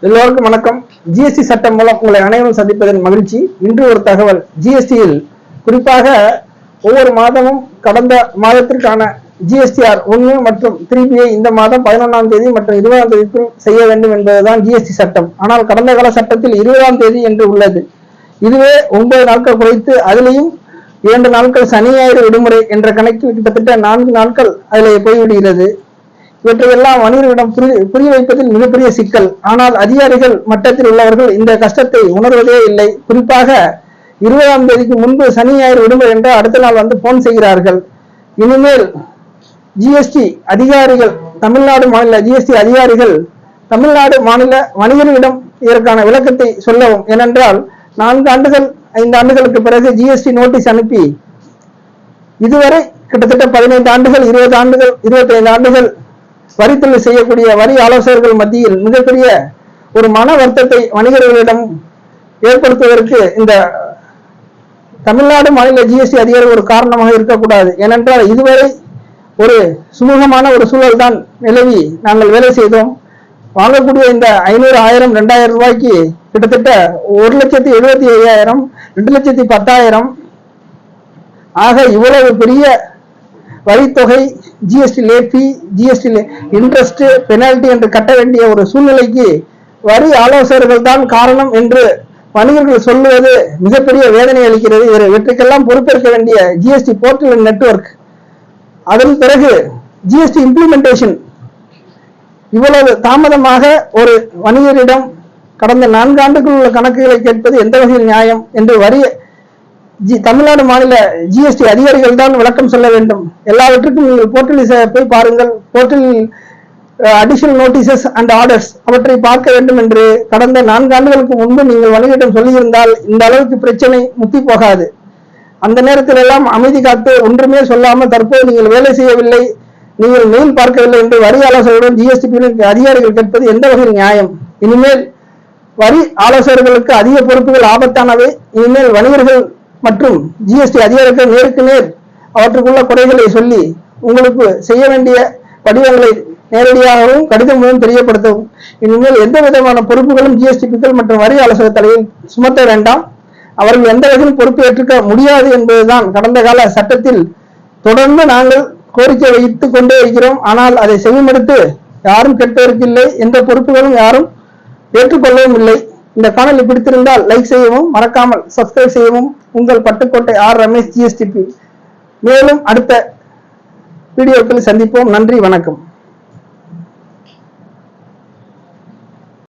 எல்லோருக்கும் வணக்கம். ஜிஎஸ்டி சட்டம் மூலம் உங்களை அனைவரும் சந்திப்பதன் மகிழ்ச்சி. இன்று ஒரு தகவல். ஜிஎஸ்டியில் குறிப்பாக ஒவ்வொரு மாதமும் கடந்த மாதத்திற்கான ஜிஎஸ்டிஆர் 1 மற்றும் 3B இந்த மாதம் 11ஆம் தேதி மற்றும் 20ஆம் தேதிக்குள் செய்ய வேண்டும் என்பதுதான் ஜிஎஸ்டி சட்டம். ஆனால் கடந்த கால சட்டத்தில் 20ஆம் தேதி என்று உள்ளது. இதுவே 9 நாட்கள் குறைத்து அதிலையும் 2 நாட்கள் சனி ஞாயிறு விடுமுறை என்ற கணக்கில் கிட்டத்தட்ட 4 நாட்கள் அதில் போய்விடுகிறது. இவற்றையெல்லாம் வணிகர்களிடம் புரிய வைப்பதில் மிகப்பெரிய சிக்கல். ஆனால் அதிகாரிகள் மட்டத்தில் உள்ளவர்கள் இந்த கஷ்டத்தை உணர்வதே இல்லை. குறிப்பாக 20ஆம் தேதிக்கு முன்பு சனி ஞாயிறு விடுமுறை என்று அடுத்த நாள் வந்து போன் செய்கிறார்கள். இனிமேல் ஜிஎஸ்டி அதிகாரிகள், தமிழ்நாடு மாநில ஜிஎஸ்டி அதிகாரிகள் தமிழ்நாடு மாநில வணிகர்களிடம் இதற்கான விளக்கத்தை சொல்லவும். ஏனென்றால் 4 ஆண்டுகள் 5 ஆண்டுகளுக்கு பிறகு ஜிஎஸ்டி நோட்டீஸ் அனுப்பி இதுவரை கிட்டத்தட்ட 15 ஆண்டுகள் 20 ஆண்டுகள் 25 ஆண்டுகள் வரித்தொழில் செய்யக்கூடிய வரி ஆலோசகர்கள் மத்தியில் மிகப்பெரிய ஒரு மன வருத்தத்தை வணிகர்களிடம் ஏற்படுத்துவதற்கு இந்த தமிழ்நாடு மாநில ஜிஎஸ்டி அதிகாரி ஒரு காரணமாக இருக்கக்கூடாது. ஏனென்றால் இதுவரை ஒரு சுமூகமான ஒரு சூழல் தான் நிலவி நாங்கள் வேலை செய்தோம். வாங்கக்கூடிய இந்த 500, 1000, 2000 ரூபாய்க்கு கிட்டத்தட்ட 1,75,000, 2,10,000 ஆக இவ்வளவு பெரிய வரித்தொகை, GST late fee, GST interest, penalty என்று கட்ட வேண்டிய ஒரு சூழ்நிலைக்கு வரி ஆலோசகர்கள் தான் காரணம் என்று வணிகர்கள் சொல்லுவது மிகப்பெரிய வேதனை அளிக்கிறது. இவற்றுக்கெல்லாம் பொறுப்பேற்க வேண்டிய ஜிஎஸ்டி போர்ட்டல் நெட்வொர்க், அதன் பிறகு ஜிஎஸ்டி இம்ப்ளிமெண்டேஷன் இவ்வளவு தாமதமாக ஒரு வணிகரிடம் கடந்த 4 ஆண்டுகள் உள்ள கணக்குகளை கேட்பது எந்த வகையில் நியாயம் என்று தமிழ்நாடு மாநில ஜிஎஸ்டி அதிகாரிகள் தான் விளக்கம் சொல்ல வேண்டும். எல்லாவற்றுக்கும் நீங்கள் போர்ட்டலில் போய் பாருங்கள். போர்ட்டலில் அடிஷனல் நோட்டீசஸ் அண்ட் ஆர்டர்ஸ் அவற்றை பார்க்க வேண்டும் என்று கடந்த 4 ஆண்டுகளுக்கு முன்பு நீங்கள் வணிகரிடம் சொல்லியிருந்தால் இந்த அளவுக்கு பிரச்சனை முத்தி போகாது. அந்த நேரத்தில் எல்லாம் அமைதி காத்து ஒன்றுமே சொல்லாமல் தற்போது நீங்கள் வேலை செய்யவில்லை, நீங்கள் மெயில் பார்க்கவில்லை என்று வரி ஆலோசகருடன் ஜிஎஸ்டி அதிகாரிகள் கேட்பது எந்த வகையில் நியாயம்? இனிமேல் வரி ஆலோசகர்களுக்கு அதிக பொறுப்புகள் ஆபத்தானவை. இனிமேல் வணிகர்கள் மற்றும் ஜிஎஸ்டி அதிகாரிகள் நேருக்கு நேர் அவற்றுக்குள்ள குறைகளை சொல்லி உங்களுக்கு செய்ய வேண்டிய படிவங்களை நேரடியாகவும் கடிதம் மூலம் தெரியப்படுத்தவும். இனிமேல் எந்த விதமான பொறுப்புகளும் ஜிஎஸ்டிபிக்கள் மற்றும் வரி ஆலோசகர் தலையில் சுமத்த வேண்டாம். அவர்கள் எந்த வகையில் பொறுப்பு ஏற்றுக்க முடியாது என்பதுதான் கடந்த கால சட்டத்தில் தொடர்ந்து நாங்கள் கோரிக்கை வைத்துக் கொண்டே இருக்கிறோம். ஆனால் அதை செவிமடுத்து யாரும் கேட்பதற்கு இல்லை, எந்த பொறுப்புகளும் யாரும் ஏற்றுக்கொள்ளவும் இல்லை. இந்த காணொலி பிடித்திருந்தால் லைக் செய்யவும், மறக்காமல் சப்ஸ்கிரைப் செய்யவும். உங்கள் பட்டுக்கோட்டை ஆர் ரமேஷ், ஜிஎஸ்டிபி. மேலும் அடுத்த வீடியோக்களில் சந்திப்போம். நன்றி, வணக்கம்.